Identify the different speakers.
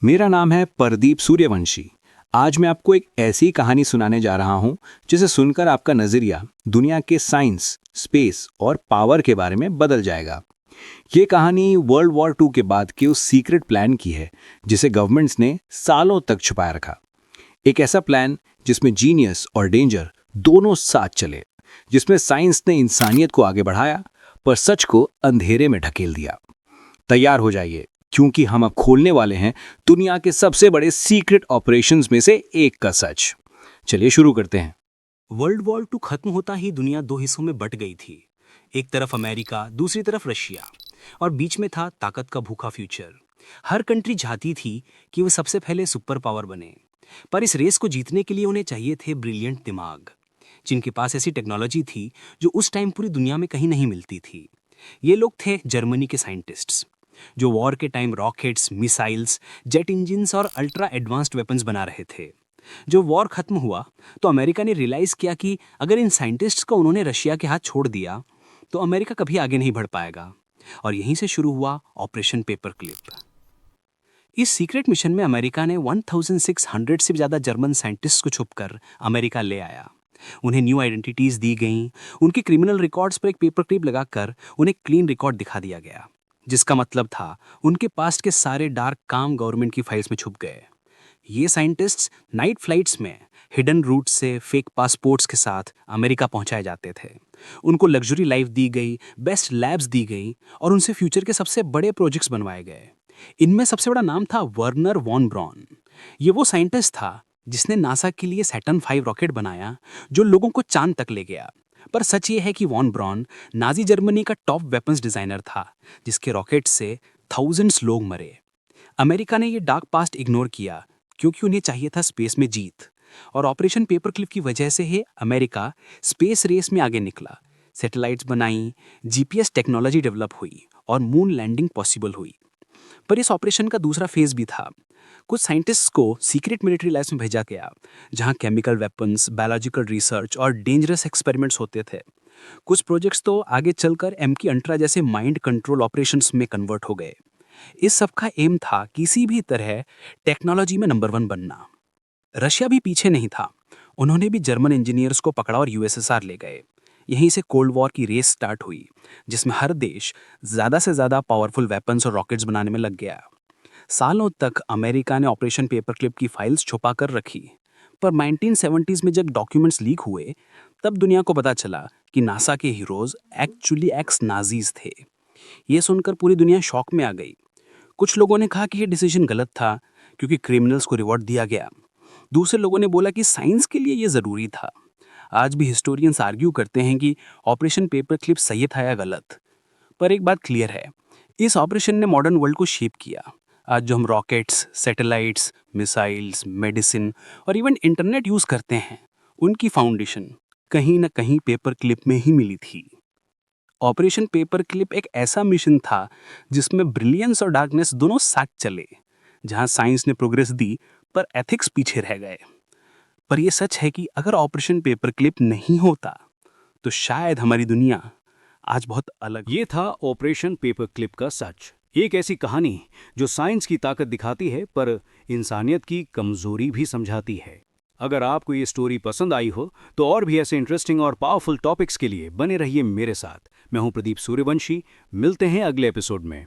Speaker 1: मेरा नाम है प्रदीप सूर्यवंशी। आज मैं आपको एक ऐसी कहानी सुनाने जा रहा हूं जिसे सुनकर आपका नजरिया दुनिया के साइंस, स्पेस और पावर के बारे में बदल जाएगा। ये कहानी वर्ल्ड वॉर टू के बाद के उस सीक्रेट प्लान की है जिसे गवर्नमेंट्स ने सालों तक छुपाए रखा। एक ऐसा प्लान जिसमें जीनियस और डेंजर दोनों साथ चले, जिसमें साइंस ने इंसानियत को आगे बढ़ाया पर सच को अंधेरे में ढकेल दिया। तैयार हो जाइए, क्योंकि हम अब खोलने वाले हैं दुनिया के सबसे बड़े सीक्रेट ऑपरेशंस में से एक का सच। चलिए शुरू करते हैं।
Speaker 2: वर्ल्ड वॉर टू खत्म होता ही दुनिया दो हिस्सों में बट गई थी। एक तरफ अमेरिका, दूसरी तरफ रशिया, और बीच में था ताकत का भूखा फ्यूचर। हर कंट्री चाहती थी कि वो सबसे पहले सुपर पावर बने, पर इस रेस को जीतने के लिए उन्हें चाहिए थे ब्रिलियंट दिमाग, जिनके पास ऐसी टेक्नोलॉजी थी जो उस टाइम पूरी दुनिया में कहीं नहीं मिलती थी। ये लोग थे जर्मनी के साइंटिस्ट्स, जो वॉर के time rockets, missiles, jet engines और अल्ट्रा एडवांस्ड वेपन्स बना रहे थे। जो वॉर खत्म हुआ तो अमेरिका ने रियलाइज किया कि अगर इन साइंटिस्ट्स को उन्होंने रशिया के हाथ छोड़ दिया तो अमेरिका कभी आगे नहीं बढ़ पाएगा। और यहीं से शुरू हुआ ऑपरेशन पेपर क्लिप। इस सीक्रेट मिशन में अमेरिका ने 1600 से ज़्यादा जर्मन साइंटिस्ट्स को छुपकर अमेरिका ले आया। उन्हें न्यू आइडेंटिटीज दी गईं, उनके क्रिमिनल रिकॉर्ड्स पर एक पेपर क्लिप लगाकर उन्हें क्लीन रिकॉर्ड दिखा दिया गया, जिसका मतलब था उनके पास्ट के सारे डार्क काम गवर्नमेंट की फाइल्स में छुप गए। ये साइंटिस्ट्स नाइट फ्लाइट्स में हिडन रूट से फेक पासपोर्ट्स के साथ अमेरिका पहुंचाए जाते थे। उनको लग्जरी लाइफ दी गई, बेस्ट लैब्स दी गई और उनसे फ्यूचर के सबसे बड़े प्रोजेक्ट्स बनवाए गए। इनमें सबसे बड़ा नाम था वर्नर वॉन ब्रॉन। ये वो साइंटिस्ट था जिसने नासा के लिए सैटर्न 5 रॉकेट बनाया, जो लोगों को चांद तक ले गया। पर सच ये है कि वॉन ब्रॉन नाजी जर्मनी का टॉप वेपन्स डिजाइनर था, जिसके रॉकेट से थाउजेंड्स लोग मरे। अमेरिका ने ये डार्क पास्ट इग्नोर किया क्योंकि उन्हें चाहिए था स्पेस में जीत। और ऑपरेशन पेपर क्लिप की वजह से ही अमेरिका स्पेस रेस में आगे निकला। सैटेलाइट्स बनाई, जीपीएस टेक्नोलॉजी डेवलप हुई और मून लैंडिंग पॉसिबल हुई। पर इस ऑपरेशन का दूसरा फेज भी था। कुछ साइंटिस्ट्स को सीक्रेट मिलिट्री लैब्स में भेजा गया, जहां केमिकल वेपन्स, बायोलॉजिकल रिसर्च और डेंजरस एक्सपेरिमेंट्स होते थे। कुछ प्रोजेक्ट्स तो आगे चलकर एमकी अल्ट्रा जैसे माइंड कंट्रोल ऑपरेशंस में कन्वर्ट हो गए। इस सब का एम था किसी भी तरह टेक्नोलॉजी में नंबर 1 बनना। रशिया भी पीछे नहीं था। उन्होंने भी जर्मन इंजीनियर्स को पकड़ा और यूएसएसआर ले गए। यहीं से कोल्ड वॉर की रेस स्टार्ट हुई, जिसमें हर देश ज़्यादा से ज़्यादा पावरफुल वेपन्स और रॉकेट्स बनाने में लग गया। सालों तक अमेरिका ने ऑपरेशन पेपर क्लिप की फाइल्स छुपा कर रखी, पर 1970s में जब डॉक्यूमेंट्स लीक हुए तब दुनिया को पता चला कि नासा के हीरोज एक्चुअली एक्स नाजीज थे। ये सुनकर पूरी दुनिया शॉक में आ गई। कुछ लोगों ने कहा कि ये डिसीजन गलत था क्योंकि क्रिमिनल्स को रिवॉर्ड दिया गया। दूसरे लोगों ने बोला कि साइंस के लिए ये ज़रूरी था। आज भी हिस्टोरियंस आर्ग्यू करते हैं कि ऑपरेशन पेपर क्लिप सही था या गलत। पर एक बात क्लियर है, इस ऑपरेशन ने मॉडर्न वर्ल्ड को शेप किया। आज जो हम रॉकेट्स, सैटेलाइट्स, मिसाइल्स, मेडिसिन और इवन इंटरनेट यूज़ करते हैं, उनकी फाउंडेशन कहीं ना कहीं पेपर क्लिप में ही मिली थी। ऑपरेशन पेपर क्लिप एक ऐसा मिशन था जिसमें ब्रिलियंस और डार्कनेस दोनों साथ चले, जहां साइंस ने प्रोग्रेस दी पर एथिक्स पीछे रह गए। पर यह सच है कि अगर ऑपरेशन पेपर क्लिप नहीं होता तो शायद हमारी दुनिया आज बहुत अलग।
Speaker 1: ये था ऑपरेशन पेपर क्लिप का सच। एक ऐसी कहानी जो साइंस की ताकत दिखाती है पर इंसानियत की कमजोरी भी समझाती है। अगर आपको ये स्टोरी पसंद आई हो तो और भी ऐसे इंटरेस्टिंग और पावरफुल टॉपिक्स के लिए बने रहिए मेरे साथ। मैं हूं प्रदीप सूर्यवंशी। मिलते हैं अगले एपिसोड में।